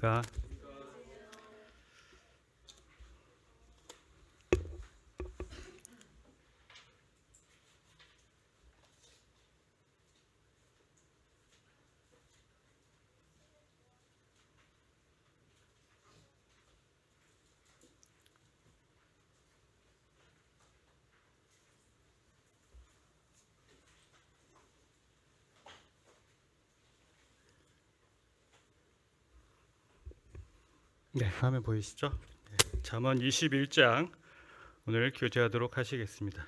안녕하십니까. 네, 화면 보이시죠? 네, 잠언 21장 오늘 교제하도록 하시겠습니다.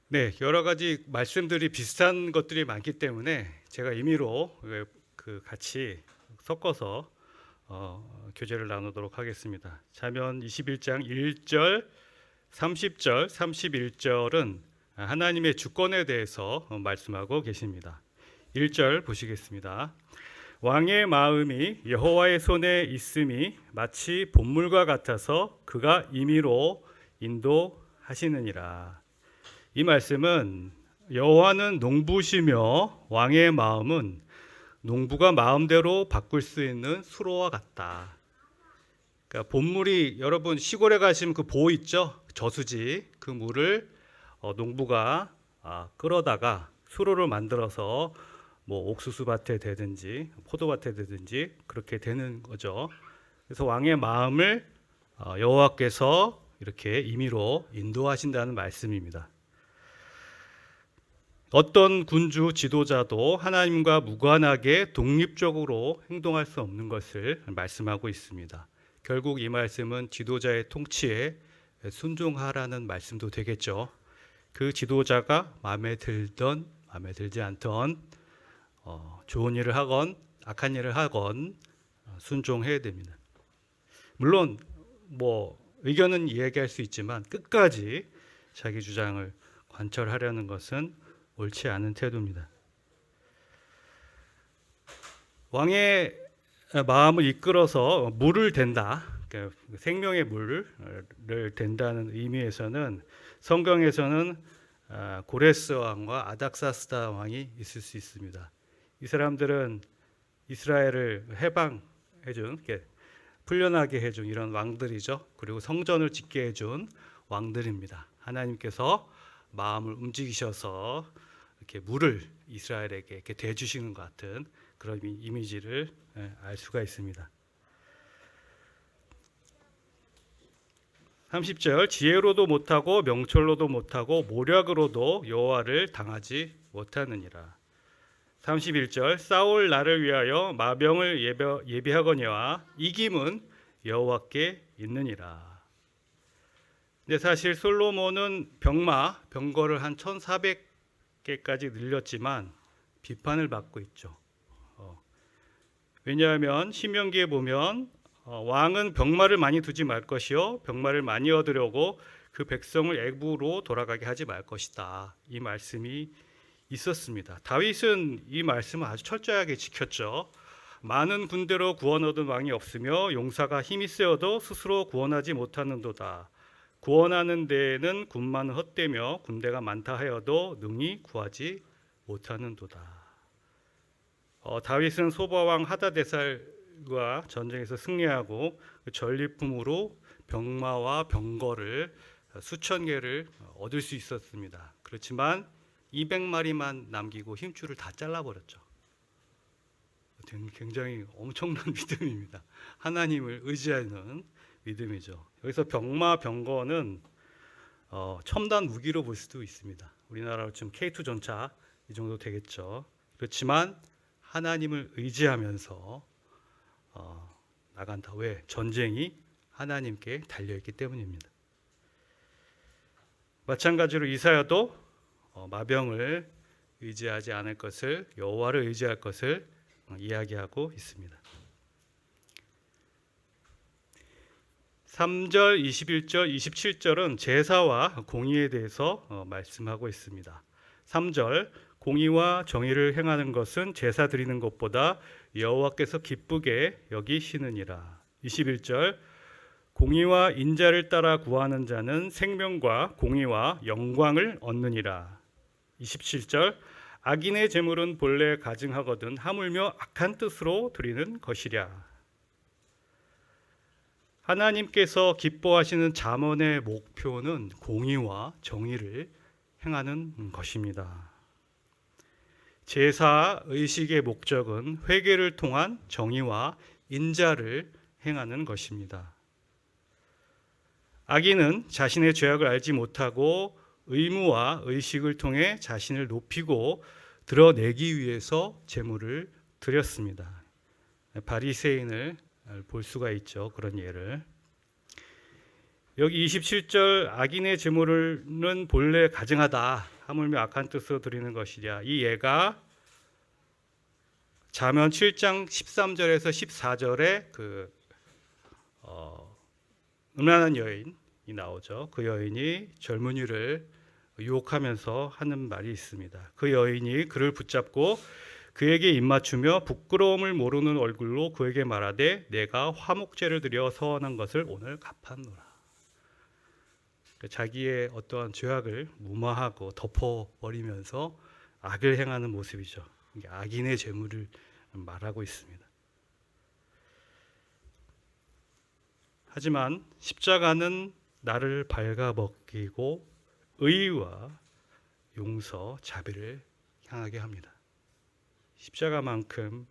네, 여러 가지 말씀들이 비슷한 것들이 많기 때문에 제가 임의로 같이 섞어서 교제를 나누도록 하겠습니다. 잠언 21장 1절, 30절, 31절은 하나님의 주권에 대해서 말씀하고 계십니다. 1절 보시겠습니다. 왕의 마음이 여호와의 손에 있음이 마치 봇물과 같아서 그가 임의로 인도하시느니라. 이 말씀은 여호와는 농부시며 왕의 마음은 농부가 마음대로 바꿀 수 있는 수로와 같다. 그러니까 봇물이 여러분 시골에 가시면 그 보 있죠? 저수지 그 물을 농부가 끌어다가 수로를 만들어서 뭐 옥수수밭에 되든지 포도밭에 되든지 그렇게 되는 거죠. 그래서 왕의 마음을 여호와께서 이렇게 임의로 인도하신다는 말씀입니다. 어떤 군주 지도자도 하나님과 무관하게 독립적으로 행동할 수 없는 것을 말씀하고 있습니다. 결국 이 말씀은 지도자의 통치에 순종하라는 말씀도 되겠죠. 그 지도자가 마음에 들던 마음에 들지 않던 좋은 일을 하건 악한 일을 하건 순종해야 됩니다. 물론 뭐 의견은 이야기할 수 있지만 끝까지 자기 주장을 관철하려는 것은 옳지 않은 태도입니다. 왕의 마음을 이끌어서 물을 댄다, 그러니까 생명의 물을 댄다는 의미에서는 성경에서는 고레스 왕과 아닥사스다 왕이 있을 수 있습니다. 이 사람들은 이스라엘을 해방해준, 풀려나게 해준 이런 왕들이죠. 그리고 성전을 짓게 해준 왕들입니다. 하나님께서 마음을 움직이셔서 이렇게 물을 이스라엘에게 이렇게 대주시는 것 같은 그런 이미지를 알 수가 있습니다. 30절 지혜로도 못하고 명철로도 못하고 모략으로도 여호와를 당하지 못하느니라. 31절 싸울 나를 위하여 마병을 예비하거니와 이김은 여호와께 있느니라. 근데 사실 솔로몬은 병거를 한 1400개까지 늘렸지만 비판을 받고 있죠. 왜냐하면 신명기에 보면 왕은 병마를 많이 두지 말 것이요 병마를 많이 얻으려고 그 백성을 애굽으로 돌아가게 하지 말 것이다. 이 말씀이 있었습니다. 다윗은 이 말씀을 아주 철저하게 지켰죠. 많은 군대로 구원 얻은 왕이 없으며 용사가 힘이 세어도 스스로 구원하지 못하는도다. 구원하는 데에는 군마는 헛되며 군대가 많다 하여도 능히 구하지 못하는도다. 다윗은 소바왕 하다데살과 전쟁에서 승리하고 그 전리품으로 병마와 병거를 수천 개를 얻을 수 있었습니다. 그렇지만 200마리만 남기고 힘줄을 다 잘라버렸죠. 굉장히 엄청난 믿음입니다. 하나님을 의지하는 믿음이죠. 여기서 병마, 병거는 첨단 무기로 볼 수도 있습니다. 우리나라로 지금 K2 전차 이 정도 되겠죠. 그렇지만 하나님을 의지하면서 나간다. 왜? 전쟁이 하나님께 달려있기 때문입니다. 마찬가지로 이사야도 마병을 의지하지 않을 것을, 여호와를 의지할 것을 이야기하고 있습니다. 3절, 21절, 27절은 제사와 공의에 대해서 말씀하고 있습니다. 3절 공의와 정의를 행하는 것은 제사 드리는 것보다 여호와께서 기쁘게 여기시느니라. 21절 공의와 인자를 따라 구하는 자는 생명과 공의와 영광을 얻느니라. 27절 악인의 재물은 본래 가증하거든 하물며 악한 뜻으로 드리는 것이랴. 하나님께서 기뻐하시는 잠언의 목표는 공의와 정의를 행하는 것입니다. 제사 의식의 목적은 회개를 통한 정의와 인자를 행하는 것입니다. 악인은 자신의 죄악을 알지 못하고 의무와 의식을 통해 자신을 높이고 드러내기 위해서 제물을 드렸습니다. 바리새인을 볼 수가 있죠. 그런 예를. 여기 27절 악인의 제물은 본래 가증하다 하물며 악한 뜻으로 드리는 것이랴. 이 예가 잠언 7장 13절에서 14절에 음란한 여인이 나오죠. 그 여인이 젊은이를 유혹하면서 하는 말이 있습니다. 그 여인이 그를 붙잡고 그에게 입맞추며 부끄러움을 모르는 얼굴로 그에게 말하되 내가 화목제를 드려 서원한 것을 오늘 갚았노라. 자기의 어떠한 죄악을 무마하고 덮어버리면서 악을 행하는 모습이죠. 악인의 재물을 말하고 있습니다. 하지만 십자가는 나를 발가벗기고 의와 용서, 자비를 향하게 합니다. 십자가만큼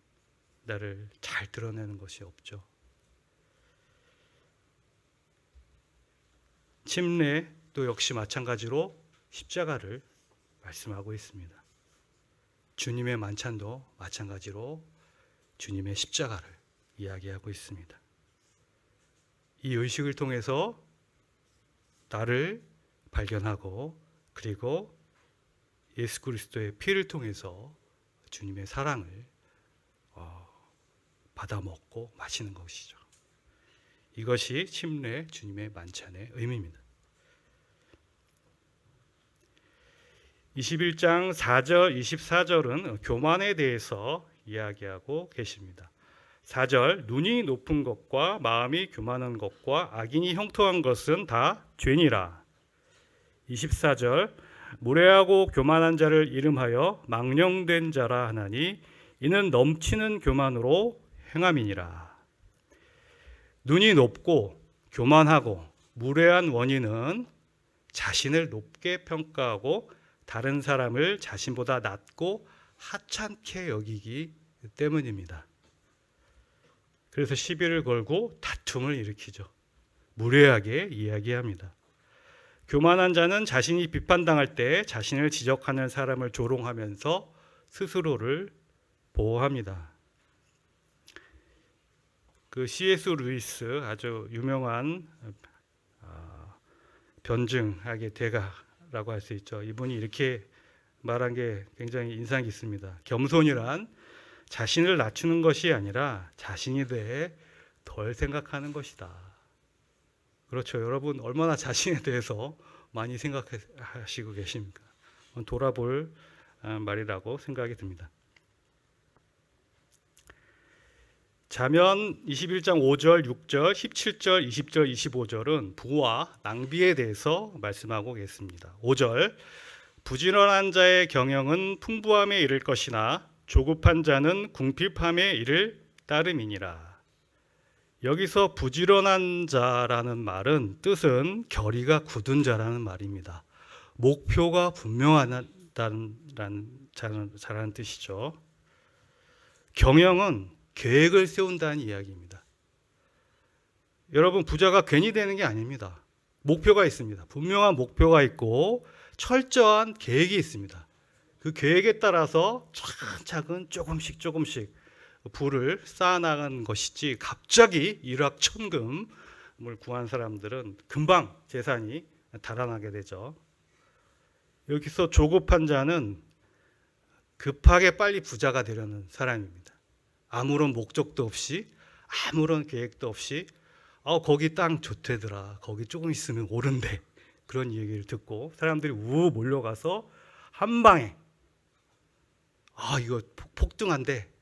나를 잘 드러내는 것이 없죠. 침례도 역시 마찬가지로 십자가를 말씀하고 있습니다. 주님의 만찬도 마찬가지로 주님의 십자가를 이야기하고 있습니다. 이 의식을 통해서 나를 발견하고 그리고 예수 그리스도의 피를 통해서 주님의 사랑을 받아 먹고 마시는 것이죠. 이것이 침례 주님의 만찬의 의미입니다. 21장 4절 24절은 교만에 대해서 이야기하고 계십니다. 4절 눈이 높은 것과 마음이 교만한 것과 악인이 형통한 것은 다 죄니라. 24절 무례하고 교만한 자를 이름하여 망령된 자라 하나니 이는 넘치는 교만으로 행함이니라. 눈이 높고 교만하고 무례한 원인은 자신을 높게 평가하고 다른 사람을 자신보다 낮고 하찮게 여기기 때문입니다. 그래서 시비를 걸고 다툼을 일으키죠. 무례하게 이야기합니다. 교만한 자는 자신이 비판당할 때 자신을 지적하는 사람을 조롱하면서 스스로를 보호합니다. 그 C.S. 루이스 아주 유명한 변증학의 대가라고 할 수 있죠. 이분이 이렇게 말한 게 굉장히 인상 깊습니다. 겸손이란 자신을 낮추는 것이 아니라 자신에 대해 덜 생각하는 것이다. 그렇죠. 여러분 얼마나 자신에 대해서 많이 생각하시고 계십니까? 돌아볼 말이라고 생각이 듭니다. 잠언 21장 5절, 6절, 17절, 20절, 25절은 부와 낭비에 대해서 말씀하고 계십니다. 5절 부지런한 자의 경영은 풍부함에 이를 것이나 조급한 자는 궁핍함에 이를 따름이니라. 여기서 부지런한 자라는 말은 뜻은 결의가 굳은 자라는 말입니다. 목표가 분명하다는 자라는 뜻이죠. 경영은 계획을 세운다는 이야기입니다. 여러분 부자가 괜히 되는 게 아닙니다. 목표가 있습니다. 분명한 목표가 있고 철저한 계획이 있습니다. 그 계획에 따라서 차근차근 조금씩 부를 쌓아나가는 것이지 갑자기 일확천금을 구한 사람들은 금방 재산이 달아나게 되죠. 여기서 조급한 자는 급하게 빨리 부자가 되려는 사람입니다. 아무런 목적도 없이 아무런 계획도 없이 거기 땅 좋대더라. 거기 조금 있으면 오른대. 그런 얘기를 듣고 사람들이 우 몰려가서 한 방에 이거 폭등한데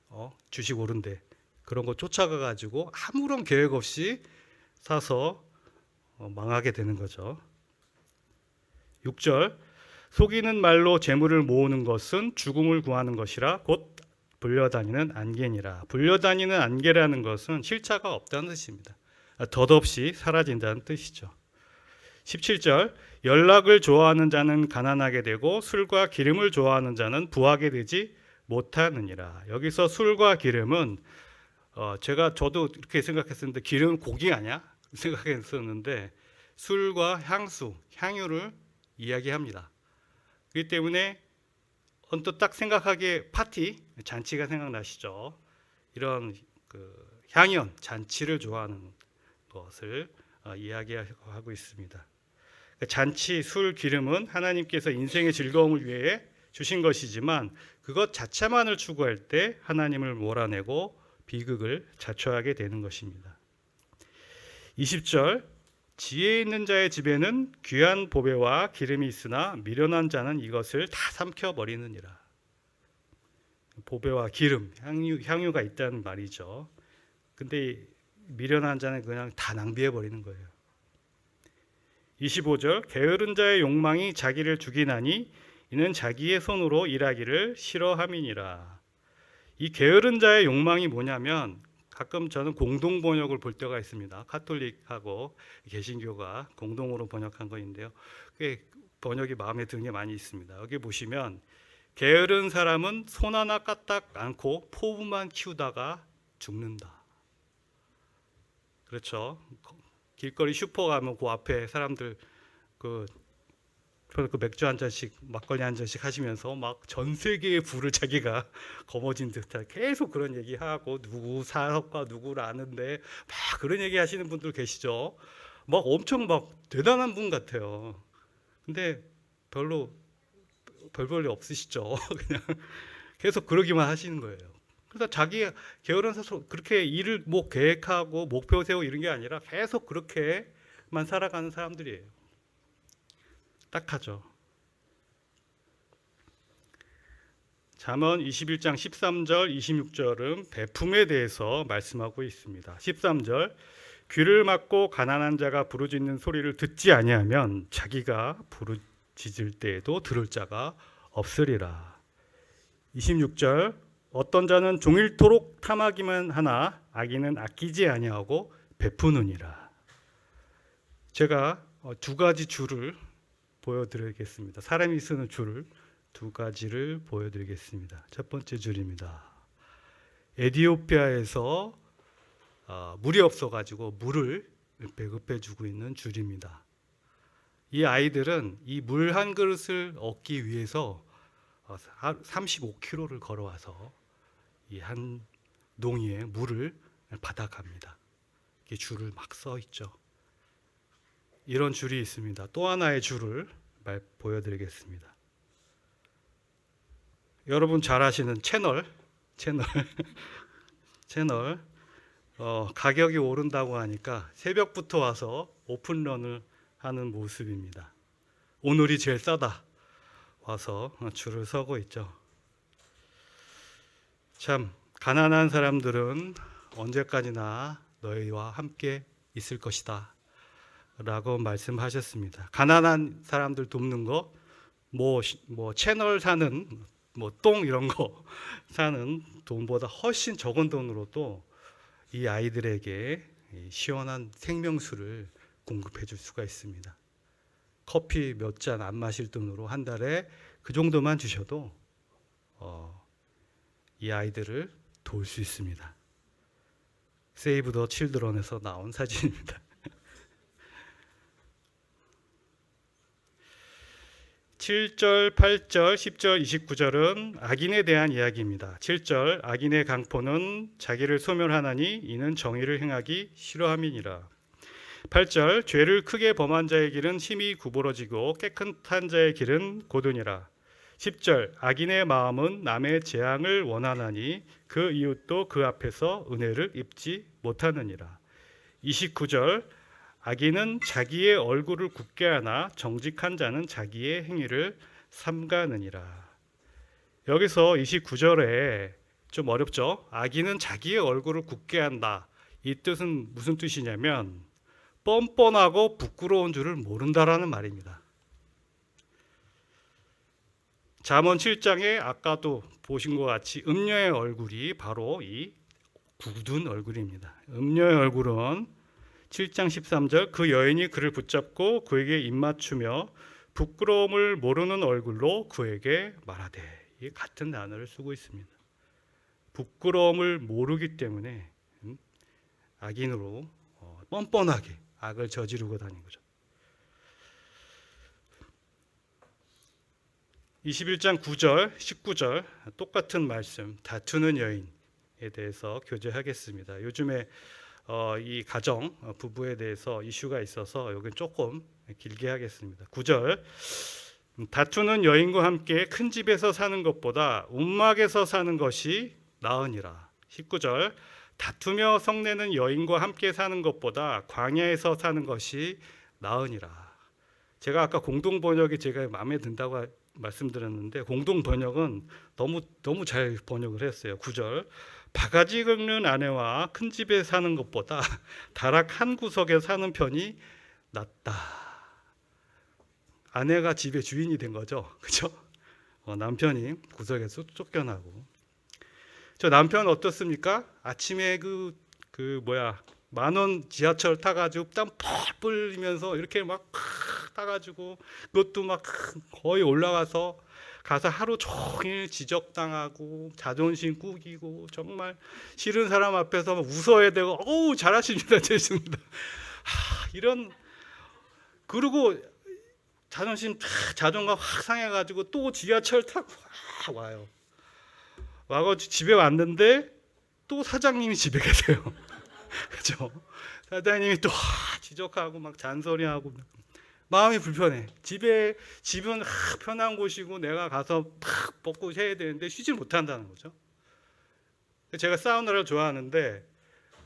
주식 오른대. 그런 거 쫓아가 가지고 아무런 계획 없이 사서 망하게 되는 거죠. 6절 속이는 말로 재물을 모으는 것은 죽음을 구하는 것이라 곧 불려다니는 안개니라. 불려다니는 안개라는 것은 실체가 없다는 뜻입니다. 덧없이 사라진다는 뜻이죠. 17절 연락을 좋아하는 자는 가난하게 되고 술과 기름을 좋아하는 자는 부하게 되지 못하느니라. 여기서 술과 기름은 저도 이렇게 생각했었는데 기름은 고기 아니야? 생각했었는데 술과 향수, 향유를 이야기합니다. 그렇기 때문에 언뜻 딱 생각하기에 파티, 잔치가 생각나시죠? 이런 향연, 잔치를 좋아하는 것을 이야기하고 있습니다. 잔치, 술, 기름은 하나님께서 인생의 즐거움을 위해 주신 것이지만 그것 자체만을 추구할 때 하나님을 몰아내고 비극을 자초하게 되는 것입니다. 20절 지혜 있는 자의 집에는 귀한 보배와 기름이 있으나 미련한 자는 이것을 다 삼켜버리느니라. 보배와 기름, 향유가 있다는 말이죠. 근데 미련한 자는 그냥 다 낭비해버리는 거예요. 25절 게으른 자의 욕망이 자기를 죽이나니 이는 자기의 손으로 일하기를 싫어함이니라. 이 게으른 자의 욕망이 뭐냐면 가끔 저는 공동 번역을 볼 때가 있습니다. 가톨릭하고 개신교가 공동으로 번역한 거인데요. 꽤 번역이 마음에 드는 게 많이 있습니다. 여기 보시면 게으른 사람은 손 하나 까딱 않고 포부만 키우다가 죽는다. 그렇죠. 길거리 슈퍼 가면 그 앞에 사람들 그 맥주 한 잔씩, 막걸리 한 잔씩 하시면서 막 전 세계의 부를 자기가 거머쥔 듯한 계속 그런 얘기하고 누구 사업가 누구를 아는데 막 그런 얘기 하시는 분들 계시죠. 막 엄청 막 대단한 분 같아요. 근데 별로 별 볼일 없으시죠. 그냥 계속 그러기만 하시는 거예요. 그래서 자기 게으르면서 그렇게 일을 뭐 계획하고 목표 세우고 이런 게 아니라 계속 그렇게만 살아가는 사람들이에요. 딱하죠. 잠언 21장 13절 26절은 배품에 대해서 말씀하고 있습니다. 13절 귀를 막고 가난한 자가 부르짖는 소리를 듣지 아니하면 자기가 부르짖을 때에도 들을 자가 없으리라. 26절 어떤 자는 종일토록 탐하기만 하나 악인은 아끼지 아니하고 베푸느니라. 제가 두 가지 줄을 보여드리겠습니다. 사람이 쓰는 줄을 두 가지를 보여드리겠습니다. 첫 번째 줄입니다. 에티오피아에서 물이 없어가지고 물을 배급해주고 있는 줄입니다. 이 아이들은 이 물 한 그릇을 얻기 위해서 35km를 걸어와서 이 한 농이에 물을 받아갑니다. 이게 줄을 막 써 있죠. 이런 줄이 있습니다. 또 하나의 줄을 보여드리겠습니다. 여러분 잘 아시는 채널 가격이 오른다고 하니까 새벽부터 와서 오픈런을 하는 모습입니다. 오늘이 제일 싸다 와서 줄을 서고 있죠. 참 가난한 사람들은 언제까지나 너희와 함께 있을 것이다 라고 말씀하셨습니다. 가난한 사람들 돕는 거 뭐 채널 사는 똥 이런 거 사는 돈보다 훨씬 적은 돈으로도 이 아이들에게 시원한 생명수를 공급해 줄 수가 있습니다. 커피 몇 잔 안 마실 돈으로 한 달에 그 정도만 주셔도 이 아이들을 도울 수 있습니다. 세이브 더 칠드런에서 나온 사진입니다. 7절, 8절, 10절, 29절은 악인에 대한 이야기입니다. 7절 악인의 강포는 자기를 소멸하나니 이는 정의를 행하기 싫어함이니라. 8절 죄를 크게 범한 자의 길은 힘이 구부러지고 깨끗한 자의 길은 고드니라. 10절 악인의 마음은 남의 재앙을 원하나니 그 이웃도 그 앞에서 은혜를 입지 못하느니라. 29절 악인은 자기의 얼굴을 굳게 하나 정직한 자는 자기의 행위를 삼가느니라. 여기서 29절에 좀 어렵죠. 악인은 자기의 얼굴을 굳게 한다. 이 뜻은 무슨 뜻이냐면 뻔뻔하고 부끄러운 줄을 모른다라는 말입니다. 잠언 7장에 아까도 보신 것 같이 음녀의 얼굴이 바로 이 굳은 얼굴입니다. 음녀의 얼굴은 7장 13절 그 여인이 그를 붙잡고 그에게 입맞추며 부끄러움을 모르는 얼굴로 그에게 말하되, 이 같은 단어를 쓰고 있습니다. 부끄러움을 모르기 때문에 악인으로 뻔뻔하게 악을 저지르고 다닌 거죠. 21장 9절, 19절 똑같은 말씀, 다투는 여인에 대해서 교제하겠습니다. 요즘에 이 가정, 부부에 대해서 이슈가 있어서 여긴 조금 길게 하겠습니다. 9절, 다투는 여인과 함께 큰 집에서 사는 것보다 움막에서 사는 것이 나으니라. 19절, 다투며 성내는 여인과 함께 사는 것보다 광야에서 사는 것이 나으니라. 제가 아까 공동 번역이 제가 마음에 든다고 말씀드렸는데, 공동 번역은 너무 잘 번역을 했어요. 9절, 바가지 긁는 아내와 큰 집에 사는 것보다 다락 한 구석에 사는 편이 낫다. 아내가 집의 주인이 된 거죠, 그렇죠? 남편이 구석에서 쫓겨나고. 저 남편 어떻습니까? 아침에 만원 지하철 타가지고 땀 펄 흘리면서 이렇게 막 타가지고, 그것도 막 거의 올라가서 가서 하루 종일 지적당하고 자존심 꾸기고 정말 싫은 사람 앞에서 웃어야 되고, 어우 잘하십니다, 좋습니다. 이런, 그리고 자존감 확 상해가지고 또 지하철 타고 와요. 와서 집에 왔는데 또 사장님이 집에 계세요. 그죠? 사장님이 또 지적하고 막 잔소리하고, 마음이 불편해. 집은 편한 곳이고 내가 가서 팍 뻗고 해야 되는데 쉬질 못한다는 거죠. 제가 사우나를 좋아하는데,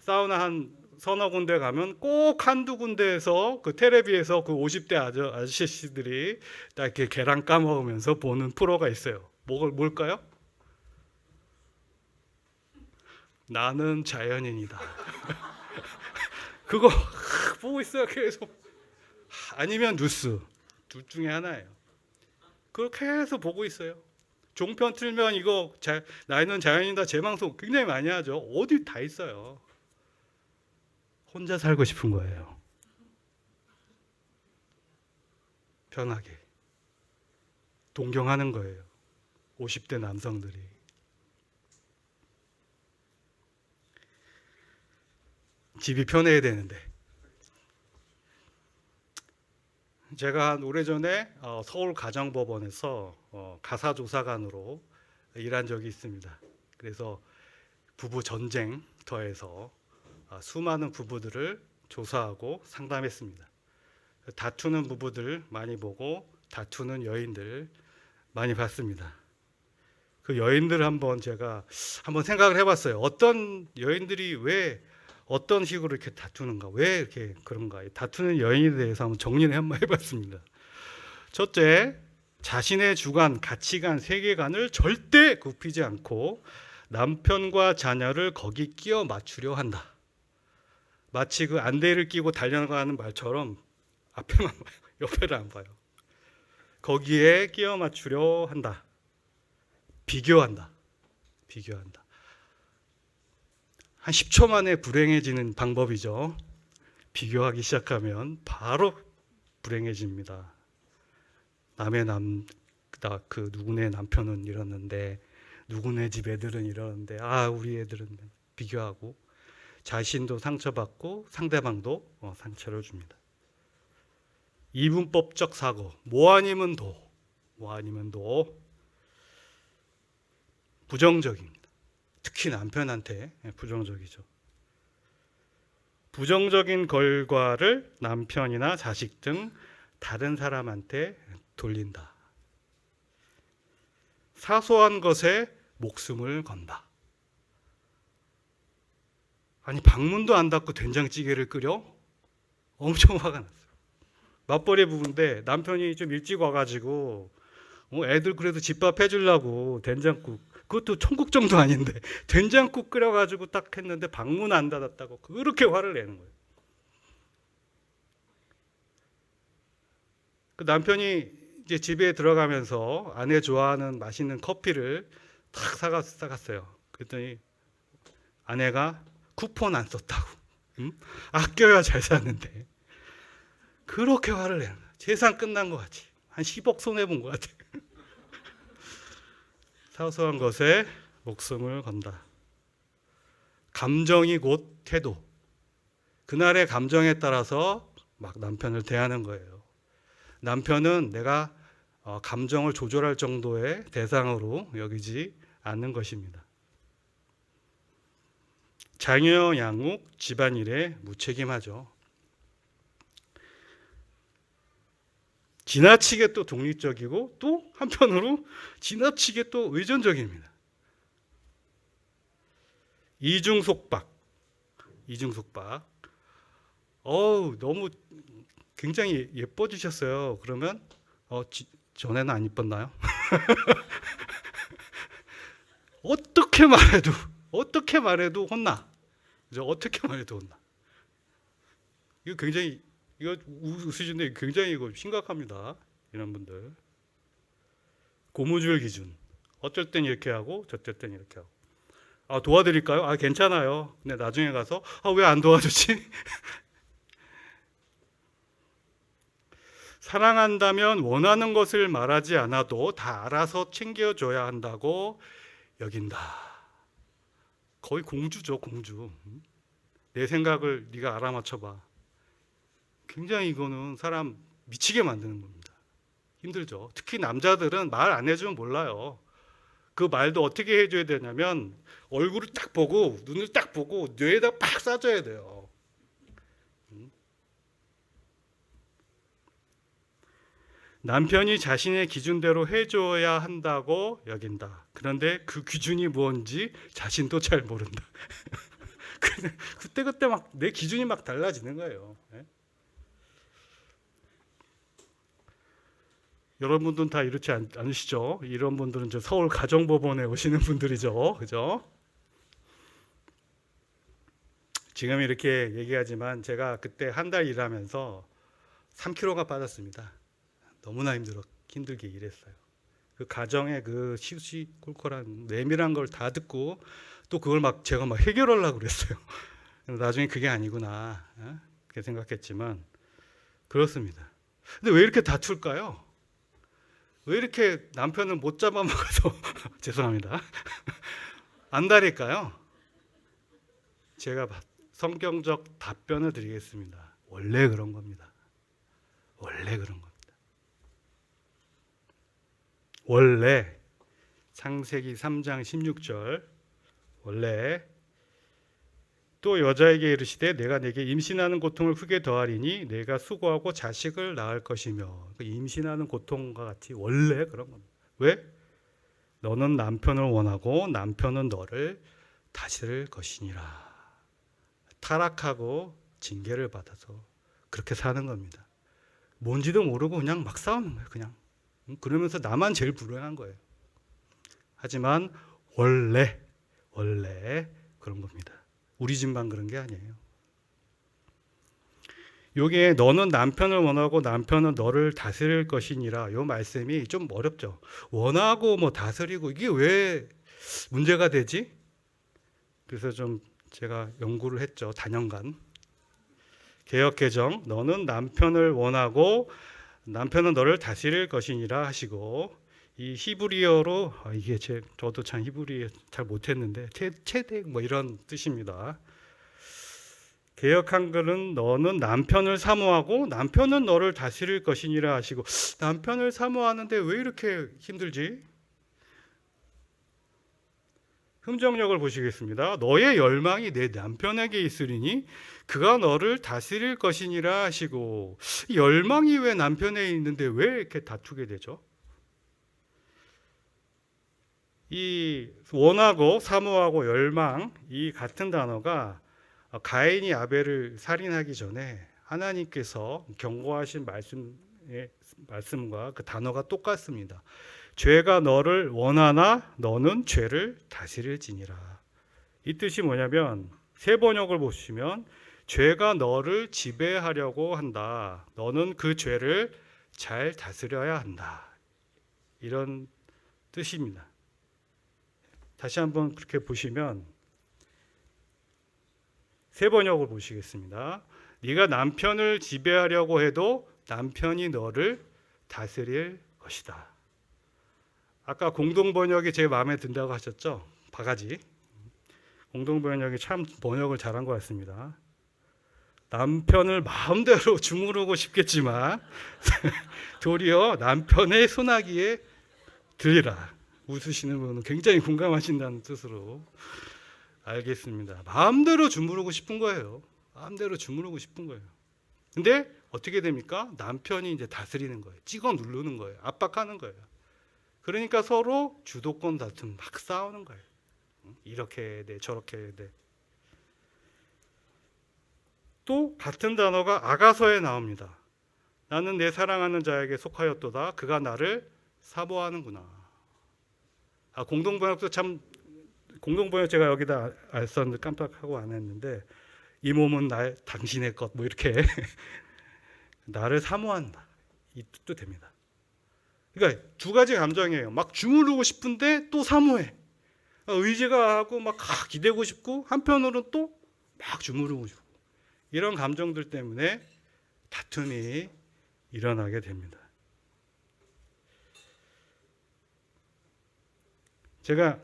사우나 한 서너 군데 가면 꼭 한두 군데에서 그 텔레비에서 그 50대 아저씨들이 딱 이렇게 계란 까먹으면서 보는 프로가 있어요. 뭘까요? 나는 자연인이다. 그거 보고 있어요, 계속. 아니면 뉴스, 둘 중에 하나예요. 그렇게 해서 보고 있어요. 종편 틀면 이거 나는 자연이다 재방송 굉장히 많이 하죠. 어디 다 있어요. 혼자 살고 싶은 거예요. 편하게. 동경하는 거예요. 50대 남성들이. 집이 편해야 되는데. 제가 오래전에 서울가정법원에서 가사조사관으로 일한 적이 있습니다. 그래서 부부 전쟁터에서 수많은 부부들을 조사하고 상담했습니다. 다투는 부부들 많이 보고 다투는 여인들 많이 봤습니다. 그 여인들 제가 한번 생각을 해봤어요. 어떤 여인들이 왜 어떤 식으로 이렇게 다투는가, 왜 이렇게 그런가, 다투는 여인에 대해서 한번 정리를 한번 해봤습니다. 첫째, 자신의 주관, 가치관, 세계관을 절대 굽히지 않고 남편과 자녀를 거기 끼워 맞추려 한다. 마치 그 안대를 끼고 달려가는 말처럼 앞에만 봐요. 옆에를 안 봐요. 거기에 끼워 맞추려 한다. 비교한다. 한 10초 만에 불행해지는 방법이죠. 비교하기 시작하면 바로 불행해집니다. 누구네 남편은 이러는데, 누구네 집 애들은 이러는데, 우리 애들은, 비교하고 자신도 상처받고 상대방도 상처를 줍니다. 이분법적 사고, 뭐 아니면 도, 부정적입니다. 특히 남편한테 부정적이죠. 부정적인 결과를 남편이나 자식 등 다른 사람한테 돌린다. 사소한 것에 목숨을 건다. 아니, 방문도 안 닫고 된장찌개를 끓여? 엄청 화가 났어요. 맞벌이 부부인데 남편이 좀 일찍 와가지고 애들 그래도 집밥 해주려고 된장국, 그것도 천국 정도 아닌데 된장국 끓여가지고 딱 했는데 방문 안 닫았다고 그렇게 화를 내는 거예요. 그 남편이 이제 집에 들어가면서 아내 좋아하는 맛있는 커피를 탁 사갔어요. 그랬더니 아내가 쿠폰 안 썼다고. 아껴야 잘 사는데 그렇게 화를 내는 거야. 재산 끝난 것 같이 한 10억 손해본 것 같아. 사소한 것에 목숨을 건다. 감정이 곧 태도. 그날의 감정에 따라서 막 남편을 대하는 거예요. 남편은 내가 감정을 조절할 정도의 대상으로 여기지 않는 것입니다. 자녀 양육, 집안일에 무책임하죠. 지나치게 또 독립적이고 또 한편으로 지나치게 또 의존적입니다. 이중속박. 너무 굉장히 예뻐지셨어요. 그러면 전에는 안 이뻤나요? 어떻게 말해도 혼나. 그죠? 어떻게 말해도 혼나. 이거 굉장히 이거 웃으시는데 굉장히 이거 심각합니다. 이런 분들. 고무줄 기준. 어쩔 땐 이렇게 하고 저쩔 땐 이렇게 하고. 도와드릴까요? 괜찮아요. 근데 나중에 가서 왜 안 도와주지? 사랑한다면 원하는 것을 말하지 않아도 다 알아서 챙겨줘야 한다고 여긴다. 거의 공주죠, 공주. 내 생각을 네가 알아맞혀봐. 굉장히 이거는 사람 미치게 만드는 겁니다. 힘들죠. 특히 남자들은 말 안 해주면 몰라요. 그 말도 어떻게 해줘야 되냐면 얼굴을 딱 보고 눈을 딱 보고 뇌에다 팍 쏴줘야 돼요. 남편이 자신의 기준대로 해줘야 한다고 여긴다. 그런데 그 기준이 뭔지 자신도 잘 모른다. 그때 막 내 기준이 막 달라지는 거예요. 여러분들은 다 이렇지 않으시죠? 이런 분들은 이제 서울 가정법원에 오시는 분들이죠. 그죠? 지금 이렇게 얘기하지만 제가 그때 한 달 일하면서 3kg가 빠졌습니다. 너무나 힘들게 일했어요. 그 가정의 그 시시콜콜한 내밀한 걸 다 듣고 또 그걸 제가 해결하려고 그랬어요. 나중에 그게 아니구나. 그렇게 생각했지만 그렇습니다. 근데 왜 이렇게 다툴까요? 왜 이렇게 남편을 못 잡아먹어서 죄송합니다. 안달일까요? 제가 성경적 답변을 드리겠습니다. 원래 그런 겁니다. 원래 그런 겁니다. 원래 창세기 3장 16절 원래 또 여자에게 이르시되 내가 네게 임신하는 고통을 크게 더하리니 내가 수고하고 자식을 낳을 것이며. 임신하는 고통과 같이 원래 그런 겁니다. 왜? 너는 남편을 원하고 남편은 너를 다스릴 것이니라. 타락하고 징계를 받아서 그렇게 사는 겁니다. 뭔지도 모르고 그냥 막 싸우는 거예요. 그냥. 그러면서 나만 제일 불행한 거예요. 하지만 원래 그런 겁니다. 우리 집만 그런 게 아니에요. 여기에 너는 남편을 원하고 남편은 너를 다스릴 것이니라. 이 말씀이 좀 어렵죠. 원하고 다스리고 이게 왜 문제가 되지? 그래서 좀 제가 연구를 했죠. 단연간. 개역개정 너는 남편을 원하고 남편은 너를 다스릴 것이니라 하시고, 이 히브리어로 이게 저도 참 히브리어 잘 못했는데 채택 이런 뜻입니다. 개역 한글은 너는 남편을 사모하고 남편은 너를 다스릴 것이니라 하시고, 남편을 사모하는데 왜 이렇게 힘들지? 흠정력을 보시겠습니다. 너의 열망이 내 남편에게 있으리니 그가 너를 다스릴 것이니라 하시고, 열망이 왜 남편에 있는데 왜 이렇게 다투게 되죠? 이 원하고 사모하고 열망, 이 같은 단어가 가인이 아벨을 살인하기 전에 하나님께서 경고하신 말씀과 그 단어가 똑같습니다. 죄가 너를 원하나 너는 죄를 다스릴지니라. 이 뜻이 뭐냐면, 새 번역을 보시면 죄가 너를 지배하려고 한다. 너는 그 죄를 잘 다스려야 한다. 이런 뜻입니다. 다시 한번 그렇게 보시면 세 번역을 보시겠습니다. 네가 남편을 지배하려고 해도 남편이 너를 다스릴 것이다. 아까 공동번역이 제 마음에 든다고 하셨죠? 바가지. 공동번역이 참 번역을 잘한 것 같습니다. 남편을 마음대로 주무르고 싶겠지만 도리어 남편의 손아귀에 들리라. 웃으시는 분은 굉장히 공감하신다는 뜻으로 알겠습니다. 마음대로 주무르고 싶은 거예요. 마음대로 주무르고 싶은 거예요. 근데 어떻게 됩니까? 남편이 이제 다스리는 거예요. 찍어 누르는 거예요. 압박하는 거예요. 그러니까 서로 주도권 다툼 막 싸우는 거예요. 이렇게 해야 돼, 저렇게 해야 돼. 또 같은 단어가 아가서에 나옵니다. 나는 내 사랑하는 자에게 속하였도다. 그가 나를 사모하는구나. 공동번역도 참, 공동번역 제가 여기다 안 썼는데 깜빡하고 안 했는데, 이 몸은 당신의 것, 뭐 이렇게 나를 사모한다. 이 뜻도 됩니다. 그러니까 두 가지 감정이에요. 막 주무르고 싶은데 또 사모해. 의지가 하고 막 기대고 싶고, 한편으로는 또 막 주무르고 싶고. 이런 감정들 때문에 다툼이 일어나게 됩니다. 제가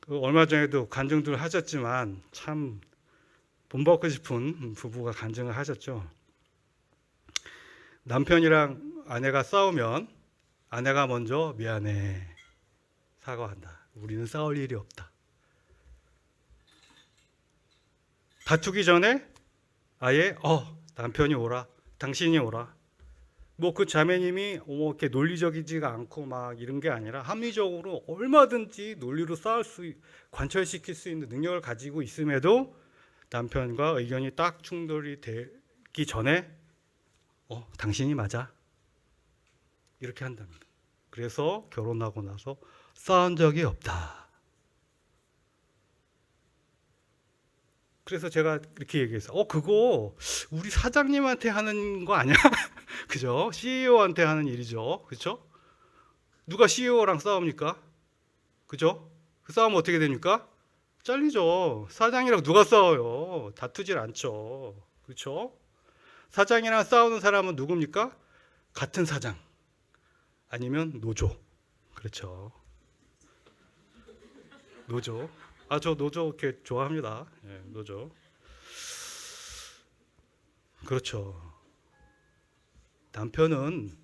얼마 전에도 간증들 하셨지만 참 본받고 싶은 부부가 간증을 하셨죠. 남편이랑 아내가 싸우면 아내가 먼저 미안해, 사과한다. 우리는 싸울 일이 없다. 다투기 전에 아예 남편이 오라, 당신이 오라. 뭐 그 자매님이 이렇게 논리적이지가 않고 막 이런 게 아니라 합리적으로 얼마든지 논리로 관철시킬 수 있는 능력을 가지고 있음에도 남편과 의견이 딱 충돌이 되기 전에 당신이 맞아, 이렇게 한답니다. 그래서 결혼하고 나서 싸운 적이 없다. 그래서 제가 이렇게 얘기했어요. 그거 우리 사장님한테 하는 거 아니야? 그죠? CEO한테 하는 일이죠. 그렇죠? 누가 CEO랑 싸웁니까? 그죠? 그 싸우면 어떻게 됩니까? 잘리죠. 사장이랑 누가 싸워요? 다투질 않죠. 그렇죠? 사장이랑 싸우는 사람은 누굽니까? 같은 사장 아니면 노조. 그렇죠. 노조. 저 노조 이렇게 좋아합니다. 예, 노조. 그렇죠. 남편은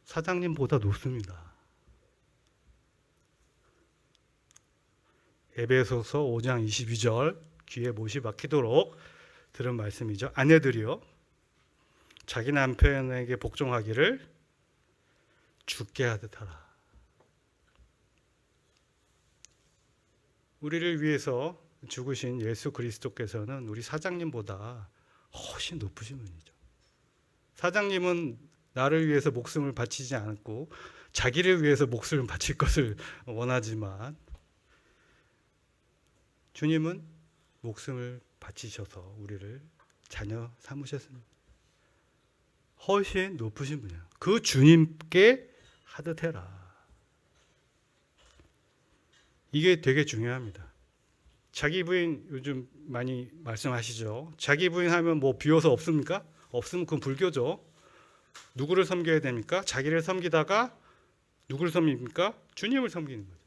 사장님보다 높습니다. 에베소서 5장 22절 귀에 못이 박히도록 들은 말씀이죠. 아내들이요, 자기 남편에게 복종하기를 죽게 하듯 하라. 우리를 위해서 죽으신 예수 그리스도께서는 우리 사장님보다 훨씬 높으신 분이죠. 사장님은 나를 위해서 목숨을 바치지 않고 자기를 위해서 목숨을 바칠 것을 원하지만 주님은 목숨을 바치셔서 우리를 자녀 삼으셨습니다. 훨씬 높으신 분이에요. 그 주님께 하듯 해라. 이게 되게 중요합니다. 자기 부인 요즘 많이 말씀하시죠. 자기 부인 하면 뭐 비워서 없습니까? 없으면 그건 불교죠. 누구를 섬겨야 됩니까? 자기를 섬기다가 누구를 섬깁니까? 주님을 섬기는 거죠.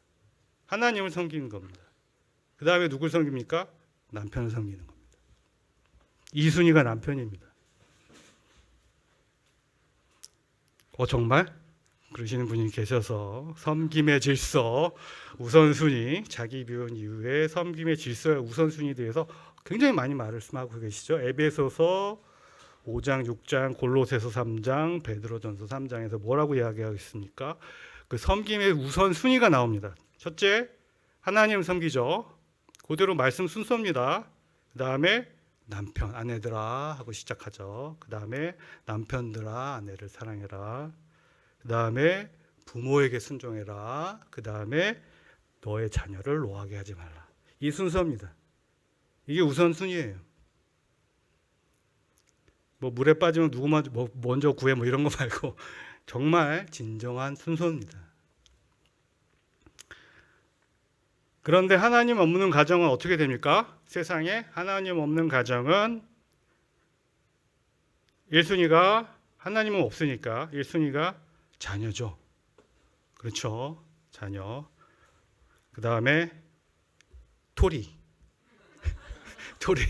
하나님을 섬기는 겁니다. 그 다음에 누구를 섬깁니까? 남편을 섬기는 겁니다. 2순위가 남편입니다. 정말? 그러시는 분이 계셔서 섬김의 질서, 우선순위, 자기 비운 이후에 섬김의 질서의 우선순위에 대해서 굉장히 많이 말씀하고 계시죠. 에베소서 5장, 6장, 골로새서 3장, 베드로전서 3장에서 뭐라고 이야기하고 있습니까? 그 섬김의 우선순위가 나옵니다. 첫째, 하나님 섬기죠. 그대로 말씀 순서입니다. 그 다음에 남편, 아내들아 하고 시작하죠. 그 다음에 남편들아, 아내를 사랑해라. 그 다음에 부모에게 순종해라. 그 다음에 너의 자녀를 노하게 하지 말라. 이 순서입니다. 이게 우선순위예요. 뭐 물에 빠지면 누구 먼저 구해 뭐 이런 거 말고 정말 진정한 순서입니다. 그런데 하나님 없는 가정은 어떻게 됩니까? 세상에 하나님 없는 가정은 1순위가 하나님은 없으니까 1순위가 자녀죠. 그렇죠. 자녀. 그 다음에 토리. 토리.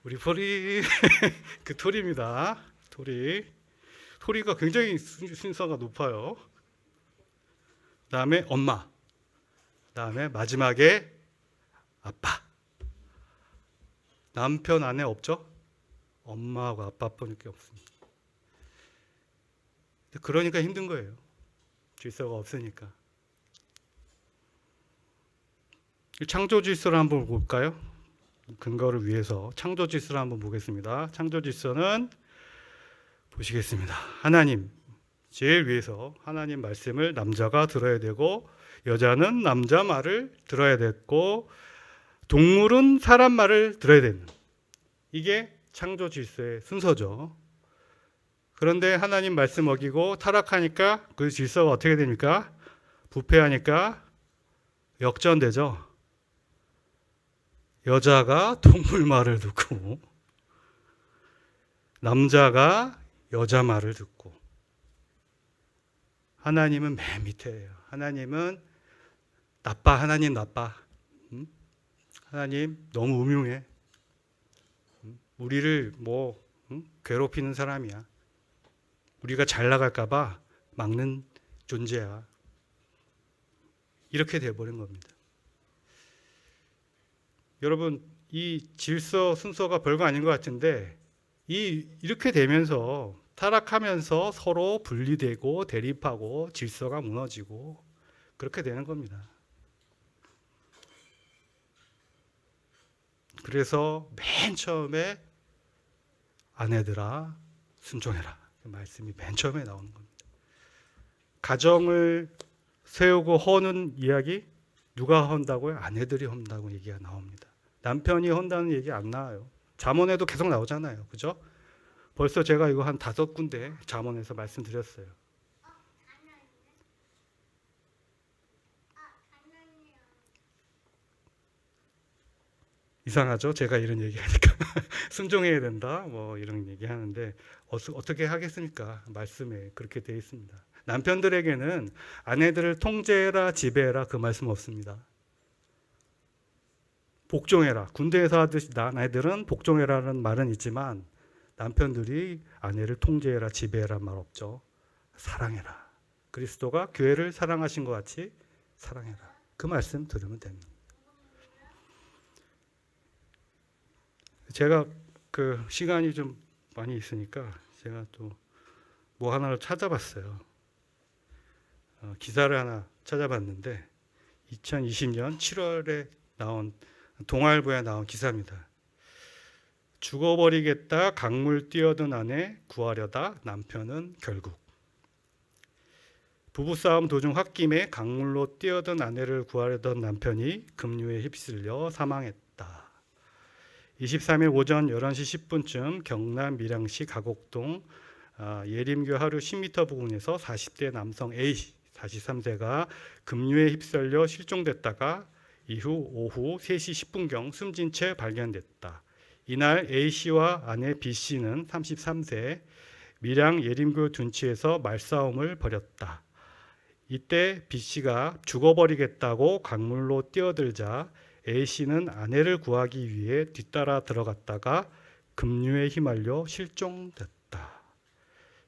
우리 토리. 그 토리입니다. 토리. 토리가 굉장히 순서가 높아요. 그 다음에 엄마. 그 다음에 마지막에 아빠. 남편 아내 없죠? 엄마하고 아빠뿐밖에 없습니다. 그러니까 힘든 거예요. 질서가 없으니까. 창조 질서를 한번 볼까요? 근거를 위해서 창조 질서를 한번 보겠습니다. 창조 질서는 보시겠습니다. 하나님 제일 위에서 하나님 말씀을 남자가 들어야 되고 여자는 남자 말을 들어야 됐고 동물은 사람 말을 들어야 되는 이게 창조 질서의 순서죠. 그런데 하나님 말씀 어기고 타락하니까 그 질서가 어떻게 됩니까? 부패하니까 역전되죠. 여자가 동물 말을 듣고 남자가 여자 말을 듣고 하나님은 맨 밑에예요. 하나님은 나빠. 하나님 나빠. 하나님 너무 음흉해. 우리를 괴롭히는 사람이야. 우리가 잘 나갈까 봐 막는 존재야. 이렇게 돼버린 겁니다. 여러분 이 질서 순서가 별거 아닌 것 같은데 이렇게 되면서 타락하면서 서로 분리되고 대립하고 질서가 무너지고 그렇게 되는 겁니다. 그래서 맨 처음에 아내들아 순종해라 그 말씀이 맨 처음에 나오는 겁니다. 가정을 세우고 허는 이야기 누가 헌다고요? 아내들이 헌다고 얘기가 나옵니다. 남편이 헌다는 얘기 안 나와요. 잠언에도 계속 나오잖아요. 그죠? 벌써 제가 이거 한 5군데 잠언에서 말씀드렸어요. 이상하죠? 제가 이런 얘기하니까 순종해야 된다 뭐 이런 얘기하는데 어떻게 하겠습니까? 말씀에 그렇게 되어 있습니다. 남편들에게는 아내들을 통제해라 지배해라 그 말씀 없습니다. 복종해라. 군대에서 하듯이 아내들은 복종해라는 말은 있지만 남편들이 아내를 통제해라 지배해라 말 없죠. 사랑해라. 그리스도가 교회를 사랑하신 것 같이 사랑해라. 그 말씀 들으면 됩니다. 제가 그 시간이 좀 많이 있으니까 제가 또 뭐 하나를 찾아봤어요. 기사를 하나 찾아봤는데 2020년 7월에 나온 동아일보에 나온 기사입니다. 죽어버리겠다 강물 뛰어든 아내 구하려다 남편은 결국. 부부싸움 도중 홧김에 강물로 뛰어든 아내를 구하려던 남편이 급류에 휩쓸려 사망했다. 23일 오전 11시 10분쯤 경남 밀양시 가곡동 예림교 하류 10m 부근에서 40대 남성 A씨 43세가 급류에 휩쓸려 실종됐다가 이후 오후 3시 10분경 숨진 채 발견됐다. 이날 A씨와 아내 B씨는 33세 밀양 예림교 둔치에서 말싸움을 벌였다. 이때 B씨가 죽어버리겠다고 강물로 뛰어들자 A씨는 아내를 구하기 위해 뒤따라 들어갔다가 급류에 휘말려 실종됐다.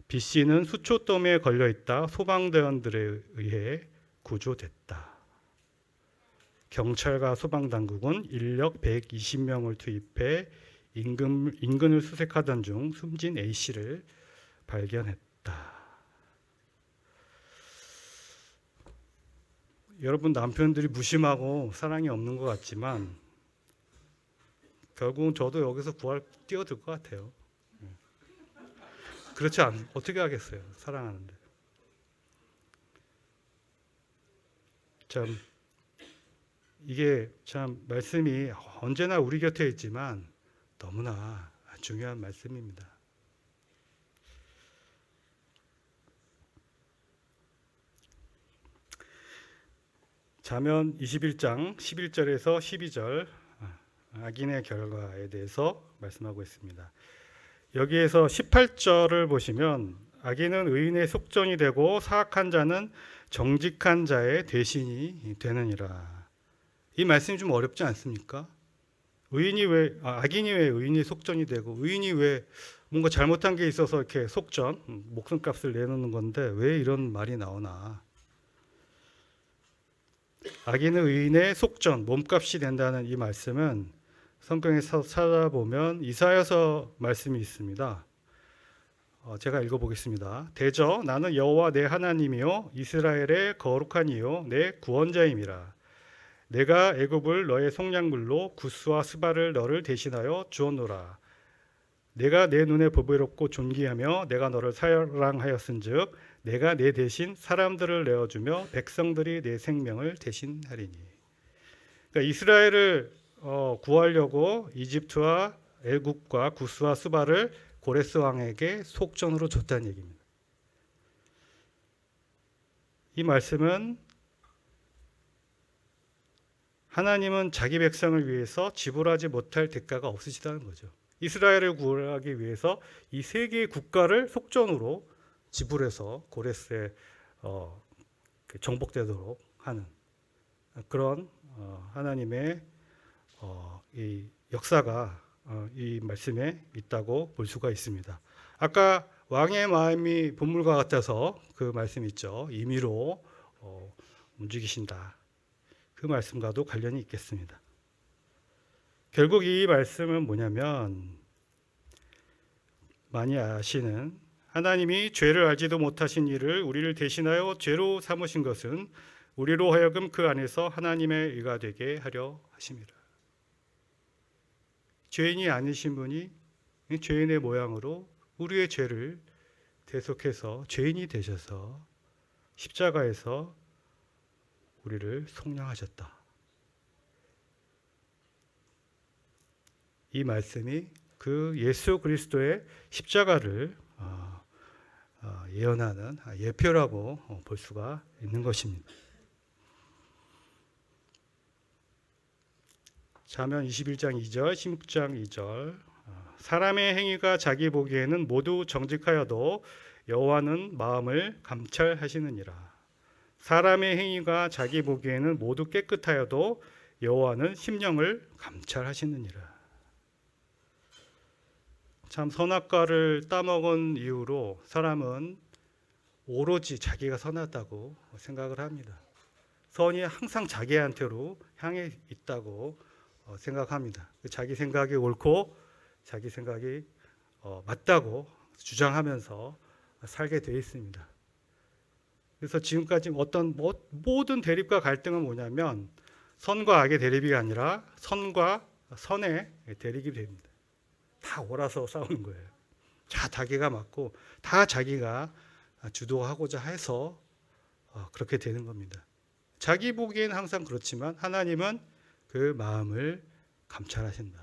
B씨는 수초덤에 걸려있다 소방대원들에 의해 구조됐다. 경찰과 소방당국은 인력 120명을 투입해 인근을 수색하던 중 숨진 A씨를 발견했다. 여러분 남편들이 무심하고 사랑이 없는 것 같지만 결국은 저도 여기서 뛰어들 것 같아요. 그렇지 어떻게 하겠어요. 사랑하는데. 참 이게 참 말씀이 언제나 우리 곁에 있지만 너무나 중요한 말씀입니다. 잠언 21장 11절에서 12절 악인의 결과에 대해서 말씀하고 있습니다. 여기에서 18절을 보시면 악인은 의인의 속전이 되고 사악한 자는 정직한 자의 대신이 되느니라. 이 말씀이 좀 어렵지 않습니까? 악인이 왜 의인의 속전이 되고 의인이 왜 뭔가 잘못한 게 있어서 이렇게 속전, 목숨값을 내놓는 건데 왜 이런 말이 나오나? 악인은 의인의 속전, 몸값이 된다는 이 말씀은 성경에서 찾아보면 이사야서 말씀이 있습니다. 제가 읽어보겠습니다. 대저 나는 여호와 내 하나님이요 이스라엘의 거룩한 이요 내 구원자임이라. 내가 애굽을 너의 속량물로 구스와 스바를 너를 대신하여 주었노라. 내가 내 눈에 보배롭고 존귀하며 내가 너를 사랑하였은즉 내가 내 대신 사람들을 내어주며 백성들이 내 생명을 대신하리니. 그러니까 이스라엘을 구하려고 이집트와 애굽과 구스와 스바를 고레스 왕에게 속전으로 줬다는 얘기입니다. 이 말씀은 하나님은 자기 백성을 위해서 지불하지 못할 대가가 없으시다는 거죠. 이스라엘을 구하기 위해서 이 세 개의 국가를 속전으로 지불해서 고레스에 정복되도록 하는 그런 하나님의 이 역사가 이 말씀에 있다고 볼 수가 있습니다. 아까 왕의 마음이 본물과 같아서 그 말씀 있죠. 임의로 움직이신다. 그 말씀과도 관련이 있겠습니다. 결국 이 말씀은 뭐냐면 많이 아시는 하나님이 죄를 알지도 못하신 이를 우리를 대신하여 죄로 삼으신 것은 우리로 하여금 그 안에서 하나님의 의가 되게 하려 하심이라. 죄인이 아니신 분이 죄인의 모양으로 우리의 죄를 대속해서 죄인이 되셔서 십자가에서 우리를 속량하셨다. 이 말씀이 그 예수 그리스도의 십자가를 예언하는 예표라고 볼 수가 있는 것입니다. 잠언 21장 2절, 16장 2절. 사람의 행위가 자기 보기에는 모두 정직하여도 여호와는 마음을 감찰하시느니라. 사람의 행위가 자기 보기에는 모두 깨끗하여도 여호와는 심령을 감찰하시느니라. 참 선악과를 따먹은 이후로 사람은 오로지 자기가 선하다고 생각을 합니다. 선이 항상 자기한테로 향해 있다고 생각합니다. 자기 생각이 옳고 자기 생각이 맞다고 주장하면서 살게 되어 있습니다. 그래서 지금까지 어떤 모든 대립과 갈등은 뭐냐면 선과 악의 대립이 아니라 선과 선의 대립이 됩니다. 다 옳아서 싸우는 거예요. 다 자기가 맞고 다 자기가 주도하고자 해서 그렇게 되는 겁니다. 자기 보기엔 항상 그렇지만 하나님은 그 마음을 감찰하신다.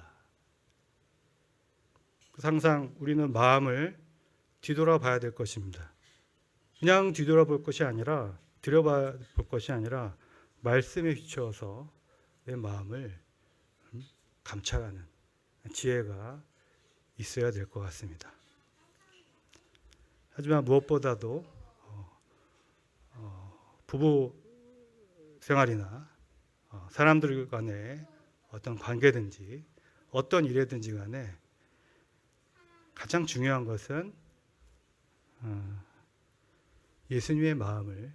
항상 우리는 마음을 뒤돌아봐야 될 것입니다. 그냥 뒤돌아볼 것이 아니라 들여볼 것이 아니라 말씀에 휘쳐서 내 마음을 감찰하는 지혜가 있어야 될 것 같습니다. 하지만 무엇보다도 부부 생활이나 사람들 간의 어떤 관계든지 어떤 일이든지 간에 가장 중요한 것은 예수님의 마음을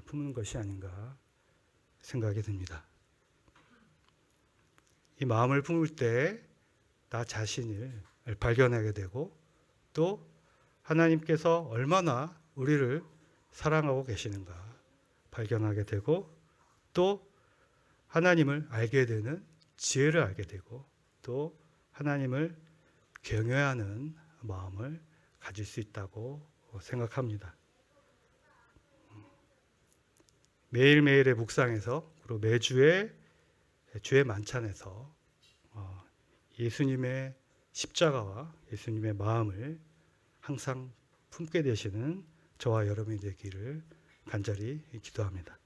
품는 것이 아닌가 생각이 듭니다. 이 마음을 품을 때 나 자신을 발견하게 되고 또 하나님께서 얼마나 우리를 사랑하고 계시는가 발견하게 되고 또 하나님을 알게 되는 지혜를 알게 되고 또 하나님을 경외하는 마음을 가질 수 있다고 생각합니다. 매일매일의 묵상에서 그리고 매주의 주의 만찬에서 예수님의 십자가와 예수님의 마음을 항상 품게 되시는 저와 여러분이 되기를 간절히 기도합니다.